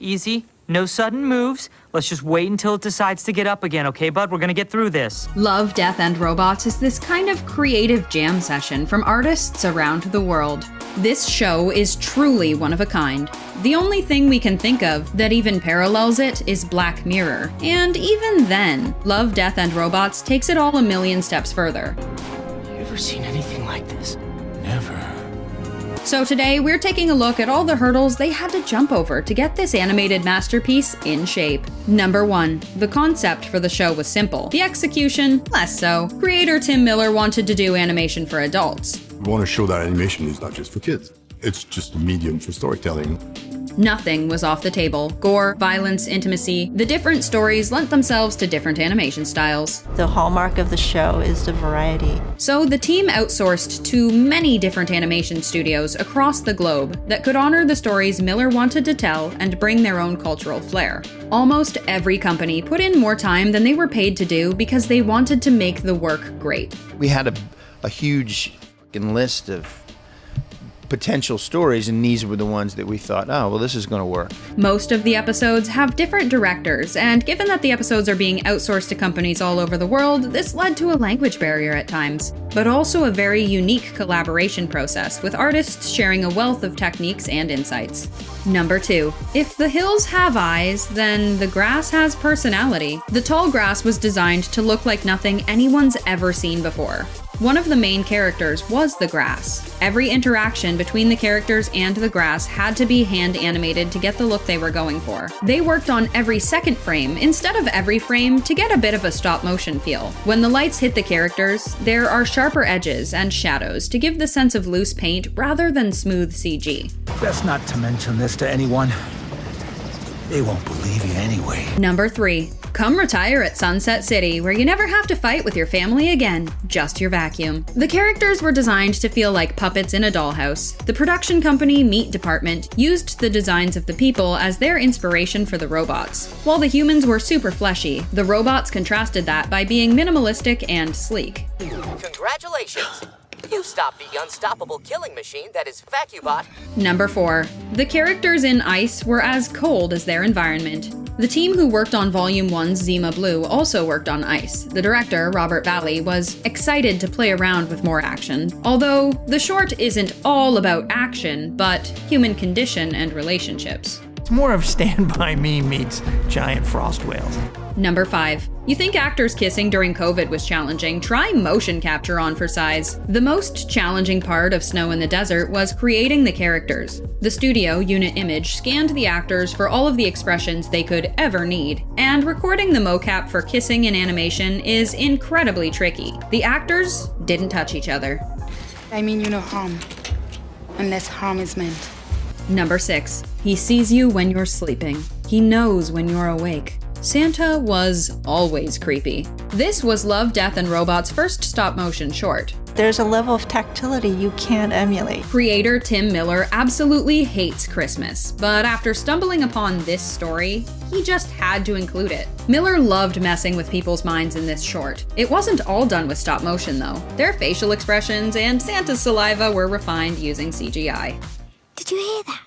Easy, no sudden moves. Let's just wait until it decides to get up again, okay, bud? We're gonna get through this. Love, Death, and Robots is this kind of creative jam session from artists around the world. This show is truly one of a kind. The only thing we can think of that even parallels it is Black Mirror. And even then, Love, Death, and Robots takes it all a million steps further. You ever seen anything like this? Never. So today, we're taking a look at all the hurdles they had to jump over to get this animated masterpiece in shape. Number 1. The concept for the show was simple. The execution, less so. Creator Tim Miller wanted to do animation for adults. We want to show that animation is not just for kids. It's just a medium for storytelling. Nothing was off the table. Gore, violence, intimacy, the different stories lent themselves to different animation styles. The hallmark of the show is the variety. So the team outsourced to many different animation studios across the globe that could honor the stories Miller wanted to tell and bring their own cultural flair. Almost every company put in more time than they were paid to do because they wanted to make the work great. We had a huge list of potential stories, and these were the ones that we thought, oh, well, this is going to work. Most of the episodes have different directors, and given that the episodes are being outsourced to companies all over the world, this led to a language barrier at times, but also a very unique collaboration process, with artists sharing a wealth of techniques and insights. Number 2. If the hills have eyes, then the grass has personality. The tall grass was designed to look like nothing anyone's ever seen before. One of the main characters was the grass. Every interaction between the characters and the grass had to be hand animated to get the look they were going for. They worked on every second frame instead of every frame to get a bit of a stop motion feel. When the lights hit the characters, there are sharper edges and shadows to give the sense of loose paint rather than smooth CG. Best not to mention this to anyone. They won't believe you anyway. Number 3. Come retire at Sunset City, where you never have to fight with your family again, just your vacuum. The characters were designed to feel like puppets in a dollhouse. The production company Meat Department used the designs of the people as their inspiration for the robots. While the humans were super fleshy, the robots contrasted that by being minimalistic and sleek. Congratulations! You stopped the unstoppable killing machine that is VacuBot. Number 4. The characters in Ice were as cold as their environment. The team who worked on Volume 1's Zima Blue also worked on Ice. The director, Robert Valley, was excited to play around with more action. Although, the short isn't all about action, but human condition and relationships. It's more of Stand By Me meets giant frost whales. Number 5. You think actors kissing during COVID was challenging? Try motion capture on for size. The most challenging part of Snow in the Desert was creating the characters. The studio, Unit Image, scanned the actors for all of the expressions they could ever need, and recording the mocap for kissing in animation is incredibly tricky. The actors didn't touch each other. I mean, you know harm, unless harm is meant. Number 6. He sees you when you're sleeping. He knows when you're awake. Santa was always creepy. This was Love, Death, and Robots' first stop-motion short. There's a level of tactility you can't emulate. Creator Tim Miller absolutely hates Christmas, but after stumbling upon this story, he just had to include it. Miller loved messing with people's minds in this short. It wasn't all done with stop motion though. Their facial expressions and Santa's saliva were refined using CGI. Did you hear that?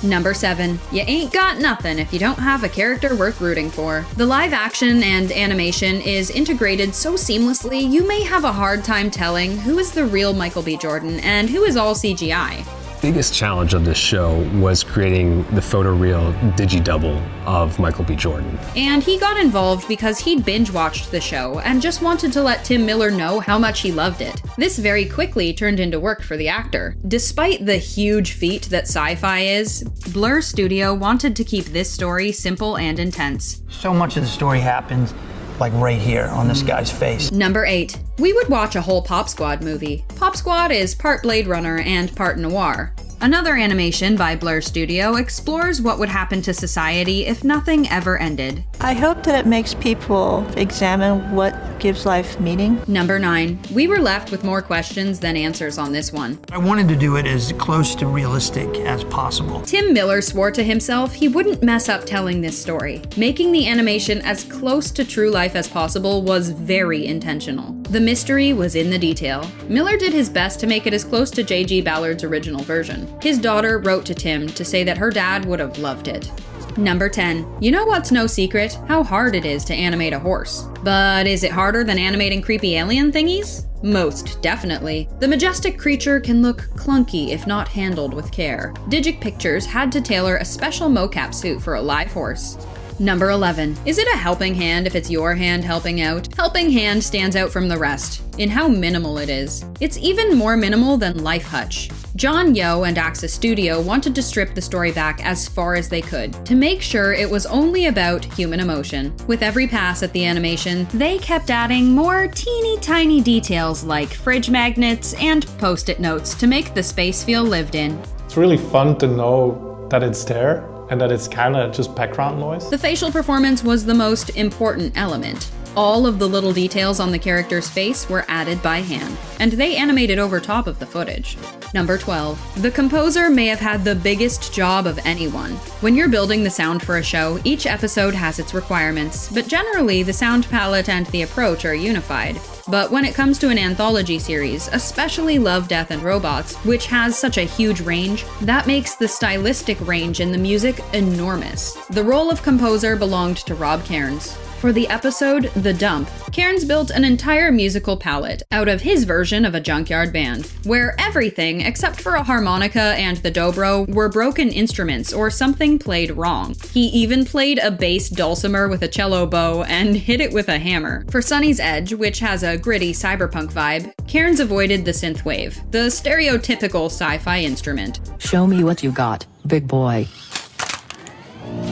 Number 7. You ain't got nothing if you don't have a character worth rooting for. The live action and animation is integrated so seamlessly you may have a hard time telling who is the real Michael B. Jordan and who is all CGI. The biggest challenge of this show was creating the photoreal digi-double of Michael B. Jordan. And he got involved because he'd binge-watched the show and just wanted to let Tim Miller know how much he loved it. This very quickly turned into work for the actor. Despite the huge feat that sci-fi is, Blur Studio wanted to keep this story simple and intense. So much of the story happens like right here on this guy's face. Number 8. We would watch a whole Pop Squad movie. Pop Squad is part Blade Runner and part noir. Another animation by Blur Studio explores what would happen to society if nothing ever ended. I hope that it makes people examine what gives life meaning. Number 9. We were left with more questions than answers on this one. I wanted to do it as close to realistic as possible. Tim Miller swore to himself he wouldn't mess up telling this story. Making the animation as close to true life as possible was very intentional. The mystery was in the detail. Miller did his best to make it as close to J.G. Ballard's original version. His daughter wrote to Tim to say that her dad would have loved it. Number 10. You know what's no secret? How hard it is to animate a horse. But is it harder than animating creepy alien thingies? Most definitely. The majestic creature can look clunky if not handled with care. Digic Pictures had to tailor a special mocap suit for a live horse. Number 11. Is it a helping hand if it's your hand helping out? Helping Hand stands out from the rest in how minimal it is. It's even more minimal than Life Hutch. John Yo and Axis Studio wanted to strip the story back as far as they could, to make sure it was only about human emotion. With every pass at the animation, they kept adding more teeny tiny details like fridge magnets and post-it notes to make the space feel lived in. It's really fun to know that it's there and that it's kind of just background noise. The facial performance was the most important element. All of the little details on the character's face were added by hand, and they animated over top of the footage. Number 12. The composer may have had the biggest job of anyone. When you're building the sound for a show, each episode has its requirements, but generally the sound palette and the approach are unified. But when it comes to an anthology series, especially Love, Death, and Robots, which has such a huge range, that makes the stylistic range in the music enormous. The role of composer belonged to Rob Cairns. For the episode The Dump, Cairns built an entire musical palette out of his version of a junkyard band, where everything except for a harmonica and the dobro were broken instruments or something played wrong. He even played a bass dulcimer with a cello bow and hit it with a hammer. For Sunny's Edge, which has a gritty cyberpunk vibe, Cairns avoided the synthwave, the stereotypical sci-fi instrument. Show me what you got, big boy.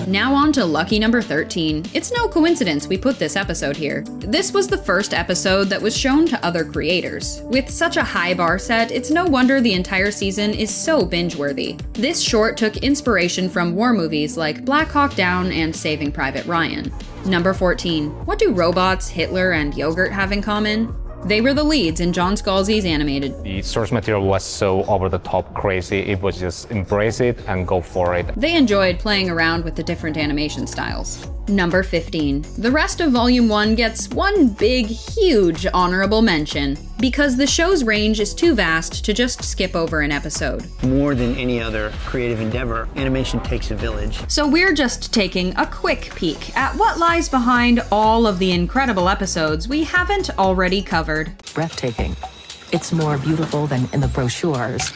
Now on to lucky number 13. It's no coincidence we put this episode here. This was the first episode that was shown to other creators. With such a high bar set, it's no wonder the entire season is so binge-worthy. This short took inspiration from war movies like Black Hawk Down and Saving Private Ryan. Number 14. What do robots, Hitler, and yogurt have in common? They were the leads in John Scalzi's Animated. The source material was so over-the-top crazy, it was just embrace it and go for it. They enjoyed playing around with the different animation styles. Number 15. The rest of Volume 1 gets one big, huge honorable mention, because the show's range is too vast to just skip over an episode. More than any other creative endeavor, animation takes a village. So we're just taking a quick peek at what lies behind all of the incredible episodes we haven't already covered. Breathtaking. It's more beautiful than in the brochures.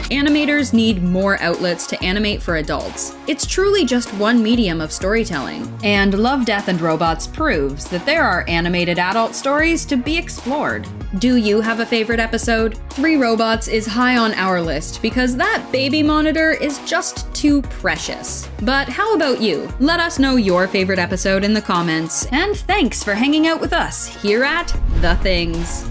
Animators need more outlets to animate for adults. It's truly just one medium of storytelling. And Love, Death, and Robots proves that there are animated adult stories to be explored. Do you have a favorite episode? 3 Robots is high on our list because that baby monitor is just too precious. But how about you? Let us know your favorite episode in the comments. And thanks for hanging out with us here at The Things.